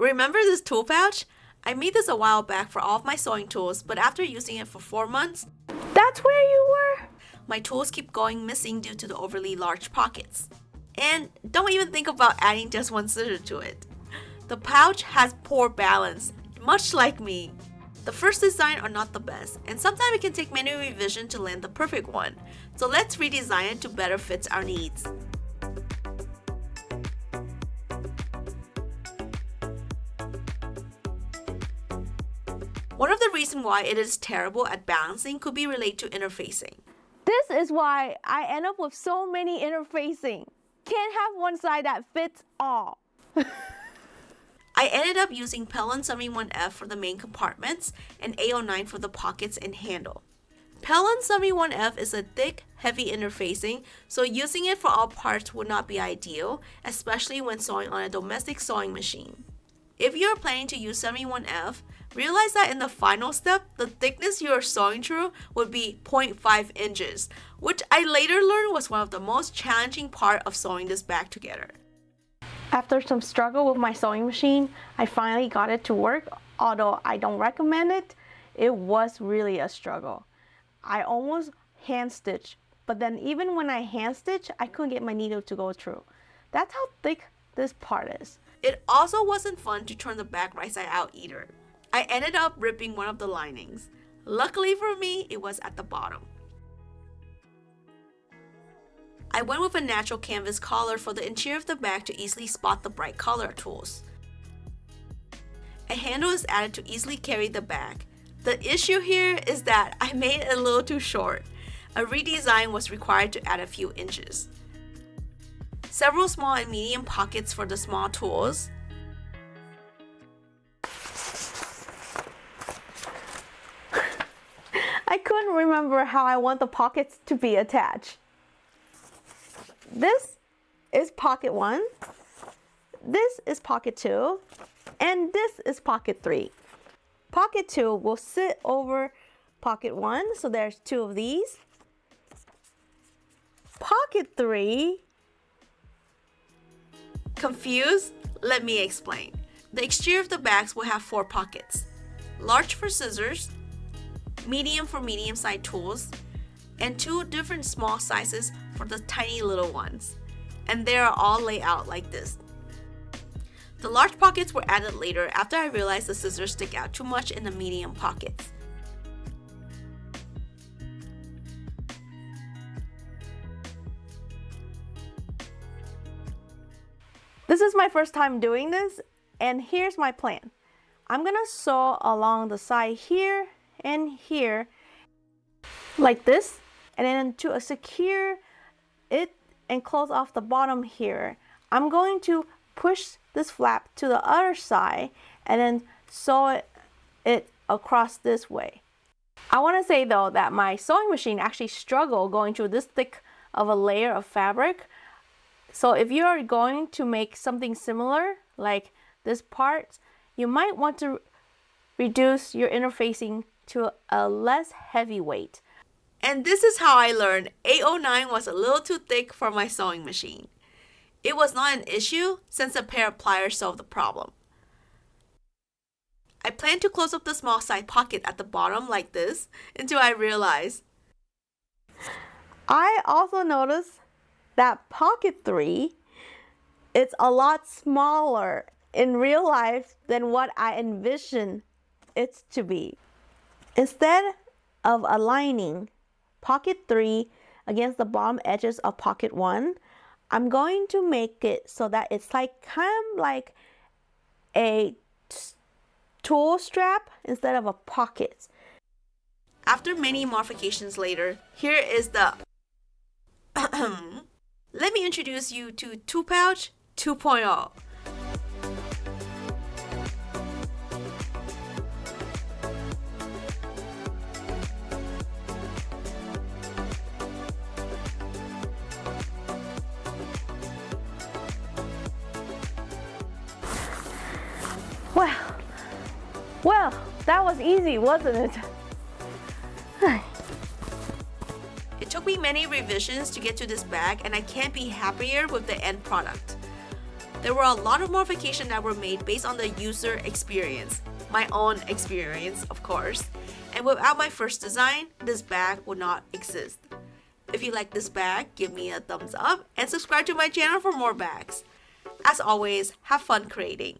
Remember this tool pouch? I made this a while back for all of my sewing tools, but after using it for 4 months, That's where you were? my tools keep going missing due to the overly large pockets. And don't even think about adding just one scissor to it. The pouch has poor balance, much like me. The first design are not the best, and sometimes it can take many revisions to land the perfect one. So let's redesign it to better fit our needs. One of the reasons why it is terrible at balancing could be related to interfacing. This is why I end up with so many interfacing. Can't have one side that fits all. I ended up using Pellon 71F for the main compartments and A09 for the pockets and handle. Pellon 71F is a thick, heavy interfacing, so using it for all parts would not be ideal, especially when sewing on a domestic sewing machine. If you are planning to use 71F, realize that in the final step, the thickness you are sewing through would be 0.5 inches, which I later learned was one of the most challenging part of sewing this bag together. After some struggle with my sewing machine, I finally got it to work. Although I don't recommend it, it was really a struggle. I almost hand stitched, but then even when I hand stitched, I couldn't get my needle to go through. That's how thick this part is. It also wasn't fun to turn the bag right side out either. I ended up ripping one of the linings. Luckily for me, it was at the bottom. I went with a natural canvas collar for the interior of the bag to easily spot the bright color tools. A handle is added to easily carry the bag. The issue here is that I made it a little too short. A redesign was required to add a few inches. Several small and medium pockets for the small tools. I couldn't remember how I want the pockets to be attached. This is pocket 1, this is pocket 2, and this is pocket 3. Pocket 2 will sit over pocket 1, so there's 2 of these. Pocket 3. Confused? Let me explain. The exterior of the bags will have 4 pockets. Large for scissors, medium for medium-sized tools, and 2 different small sizes for the tiny little ones. And they are all laid out like this. The large pockets were added later after I realized the scissors stick out too much in the medium pockets. This is my first time doing this, and here's my plan. I'm gonna sew along the side here and here like this, and then to secure it and close off the bottom here, I'm going to push this flap to the other side and then sew it across this way. I want to say though that my sewing machine actually struggled going through this thick of a layer of fabric. So if you are going to make something similar like this part, you might want to reduce your interfacing to a less heavy weight. And this is how I learned A09 was a little too thick for my sewing machine. It was not an issue since a pair of pliers solved the problem. I plan to close up the small side pocket at the bottom like this until I realize. I also noticed that pocket 3, it's a lot smaller in real life than what I envisioned it to be. Instead of aligning pocket 3 against the bottom edges of pocket 1, I'm going to make it so that it's like kind of like a tool strap instead of a pocket. After many modifications later, here is the let me introduce you to Tool Pouch 2.0. Well, that was easy, wasn't it? It took me many revisions to get to this bag, and I can't be happier with the end product. There were a lot of modifications that were made based on the user experience, my own experience, of course. And without my first design, this bag would not exist. If you like this bag, give me a thumbs up and subscribe to my channel for more bags. As always, have fun creating.